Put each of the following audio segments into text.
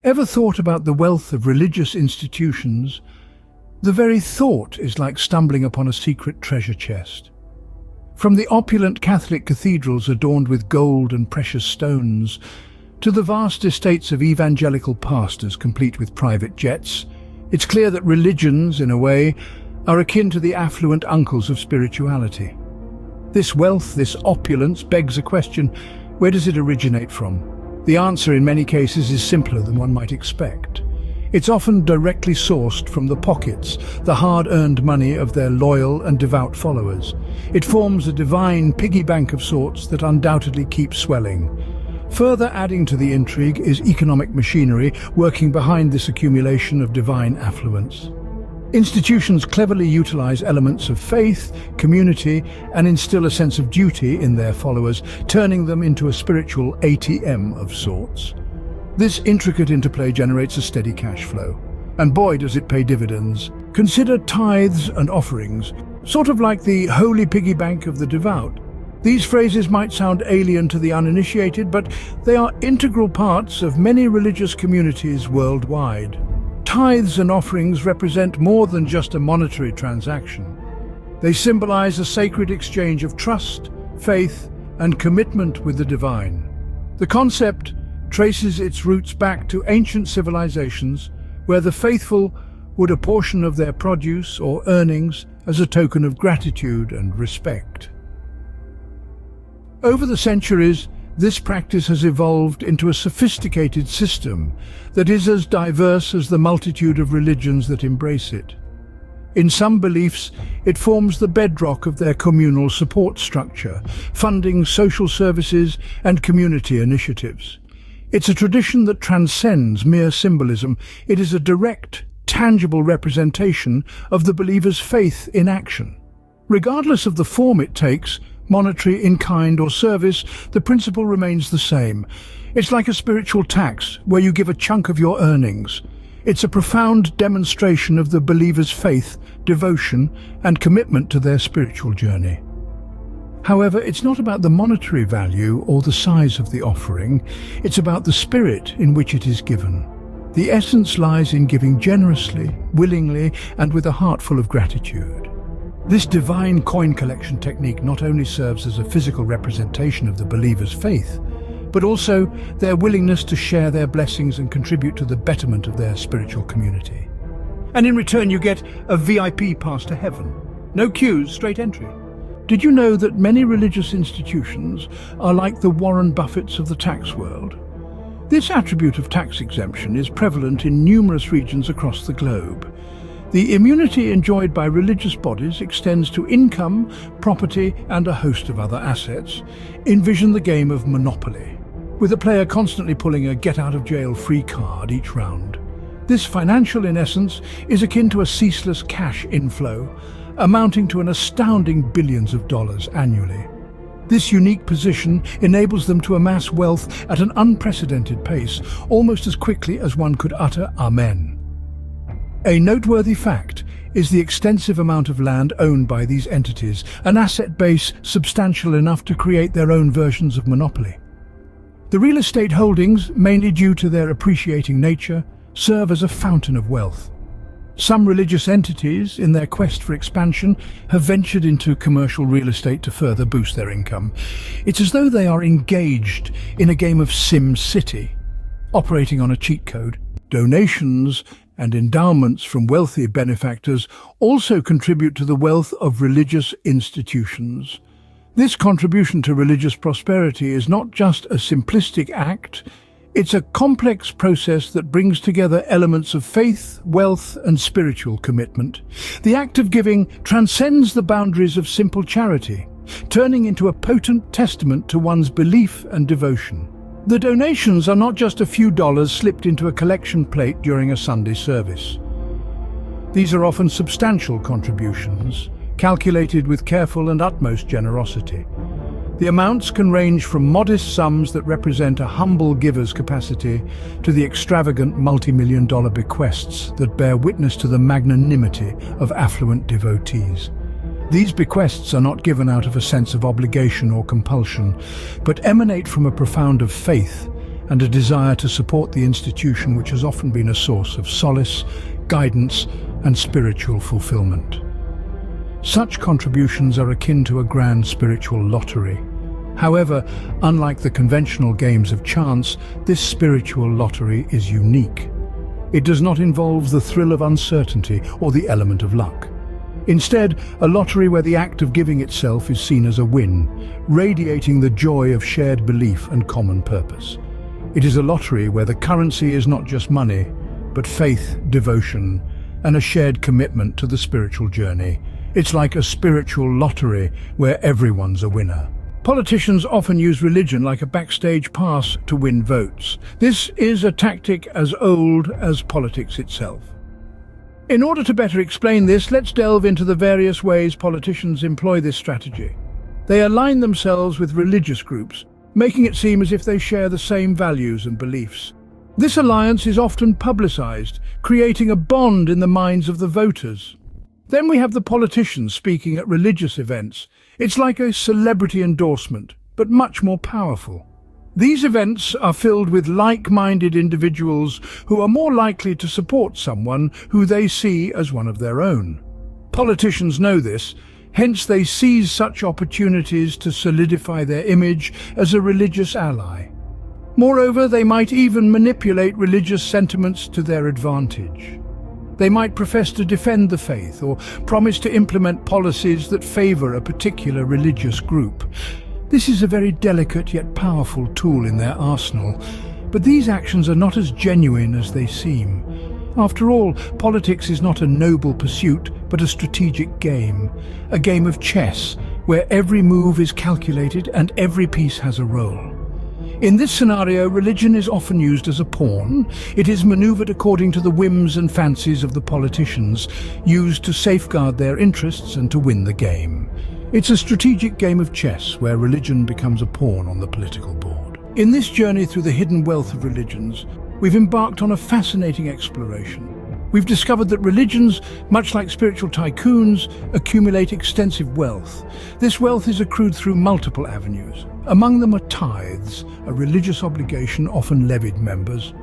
Ever thought about the wealth of religious institutions? The very thought is like stumbling upon a secret treasure chest. From the opulent Catholic cathedrals adorned with gold and precious stones, to the vast estates of evangelical pastors complete with private jets, it's clear that religions, in a way, are akin to the affluent uncles of spirituality. This wealth, this opulence, begs a question: where does it originate from? The answer in many cases is simpler than one might expect. It's often directly sourced from the pockets, the hard-earned money of their loyal and devout followers. It forms a divine piggy bank of sorts that undoubtedly keeps swelling. Further adding to the intrigue is economic machinery working behind this accumulation of divine affluence. Institutions cleverly utilize elements of faith, community, and instill a sense of duty in their followers, turning them into a spiritual ATM of sorts. This intricate interplay generates a steady cash flow. And boy, does it pay dividends. Consider tithes and offerings, sort of like the holy piggy bank of the devout. These phrases might sound alien to the uninitiated, but they are integral parts of many religious communities worldwide. Tithes and offerings represent more than just a monetary transaction. They symbolize a sacred exchange of trust, faith, and commitment with the divine. The concept traces its roots back to ancient civilizations where the faithful would apportion of their produce or earnings as a token of gratitude and respect. Over the centuries, this practice has evolved into a sophisticated system that is as diverse as the multitude of religions that embrace it. In some beliefs, it forms the bedrock of their communal support structure, funding social services and community initiatives. It's a tradition that transcends mere symbolism. It is a direct, tangible representation of the believer's faith in action. Regardless of the form it takes, monetary, in-kind or service, the principle remains the same. It's like a spiritual tax, where you give a chunk of your earnings. It's a profound demonstration of the believer's faith, devotion, and commitment to their spiritual journey. However, it's not about the monetary value or the size of the offering. It's about the spirit in which it is given. The essence lies in giving generously, willingly, and with a heart full of gratitude. This divine coin collection technique not only serves as a physical representation of the believer's faith, but also their willingness to share their blessings and contribute to the betterment of their spiritual community. And in return you get a VIP pass to heaven. No queues, straight entry. Did you know that many religious institutions are like the Warren Buffetts of the tax world? This attribute of tax exemption is prevalent in numerous regions across the globe. The immunity enjoyed by religious bodies extends to income, property, and a host of other assets. Envision the game of Monopoly, with a player constantly pulling a get-out-of-jail-free card each round. This financial, in essence, is akin to a ceaseless cash inflow, amounting to an astounding billions of dollars annually. This unique position enables them to amass wealth at an unprecedented pace, almost as quickly as one could utter Amen. A noteworthy fact is the extensive amount of land owned by these entities, an asset base substantial enough to create their own versions of monopoly. The real estate holdings, mainly due to their appreciating nature, serve as a fountain of wealth. Some religious entities, in their quest for expansion, have ventured into commercial real estate to further boost their income. It's as though they are engaged in a game of Sim City, operating on a cheat code. Donations and endowments from wealthy benefactors also contribute to the wealth of religious institutions. This contribution to religious prosperity is not just a simplistic act. It's a complex process that brings together elements of faith, wealth, and spiritual commitment. The act of giving transcends the boundaries of simple charity, turning into a potent testament to one's belief and devotion. The donations are not just a few dollars slipped into a collection plate during a Sunday service. These are often substantial contributions, calculated with careful and utmost generosity. The amounts can range from modest sums that represent a humble giver's capacity to the extravagant multi-million-dollar bequests that bear witness to the magnanimity of affluent devotees. These bequests are not given out of a sense of obligation or compulsion, but emanate from a profound of faith and a desire to support the institution which has often been a source of solace, guidance, and spiritual fulfillment. Such contributions are akin to a grand spiritual lottery. However, unlike the conventional games of chance, this spiritual lottery is unique. It does not involve the thrill of uncertainty or the element of luck. Instead, a lottery where the act of giving itself is seen as a win, radiating the joy of shared belief and common purpose. It is a lottery where the currency is not just money, but faith, devotion, and a shared commitment to the spiritual journey. It's like a spiritual lottery where everyone's a winner. Politicians often use religion like a backstage pass to win votes. This is a tactic as old as politics itself. In order to better explain this, let's delve into the various ways politicians employ this strategy. They align themselves with religious groups, making it seem as if they share the same values and beliefs. This alliance is often publicized, creating a bond in the minds of the voters. Then we have the politicians speaking at religious events. It's like a celebrity endorsement, but much more powerful. These events are filled with like-minded individuals who are more likely to support someone who they see as one of their own. Politicians know this, hence they seize such opportunities to solidify their image as a religious ally. Moreover, they might even manipulate religious sentiments to their advantage. They might profess to defend the faith or promise to implement policies that favor a particular religious group. This is a very delicate yet powerful tool in their arsenal, but these actions are not as genuine as they seem. After all, politics is not a noble pursuit, but a strategic game. A game of chess, where every move is calculated and every piece has a role. In this scenario, religion is often used as a pawn. It is maneuvered according to the whims and fancies of the politicians, used to safeguard their interests and to win the game. It's a strategic game of chess where religion becomes a pawn on the political board. In this journey through the hidden wealth of religions, we've embarked on a fascinating exploration. We've discovered that religions, much like spiritual tycoons, accumulate extensive wealth. This wealth is accrued through multiple avenues. Among them are tithes, a religious obligation often levied members.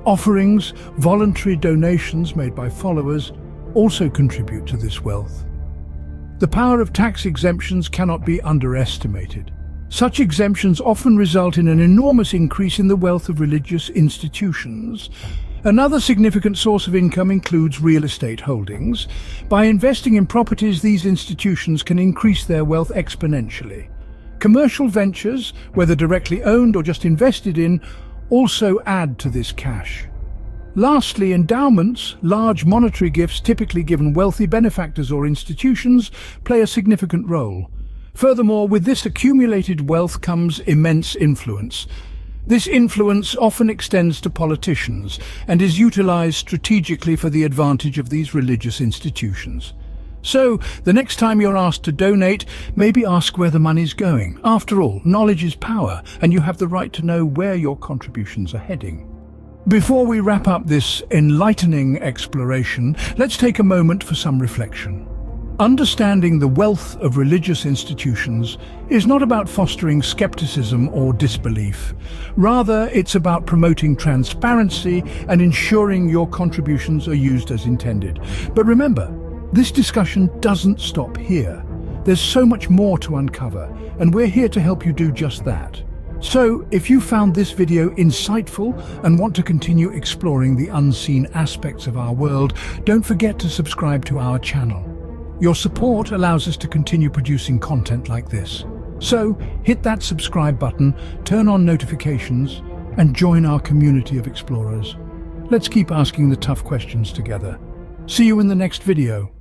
Offerings, voluntary donations made by followers, also contribute to this wealth. The power of tax exemptions cannot be underestimated. Such exemptions often result in an enormous increase in the wealth of religious institutions. Another significant source of income includes real estate holdings. By investing in properties, these institutions can increase their wealth exponentially. Commercial ventures, whether directly owned or just invested in, also add to this cash. Lastly, endowments, large monetary gifts typically given wealthy benefactors or institutions, play a significant role. Furthermore, with this accumulated wealth comes immense influence. This influence often extends to politicians and is utilized strategically for the advantage of these religious institutions. So, the next time you're asked to donate, maybe ask where the money's going. After all, knowledge is power, and you have the right to know where your contributions are heading. Before we wrap up this enlightening exploration, let's take a moment for some reflection. Understanding the wealth of religious institutions is not about fostering skepticism or disbelief. Rather, it's about promoting transparency and ensuring your contributions are used as intended. But remember, this discussion doesn't stop here. There's so much more to uncover, and we're here to help you do just that. So, if you found this video insightful and want to continue exploring the unseen aspects of our world, don't forget to subscribe to our channel. Your support allows us to continue producing content like this. So, hit that subscribe button, turn on notifications, and join our community of explorers. Let's keep asking the tough questions together. See you in the next video.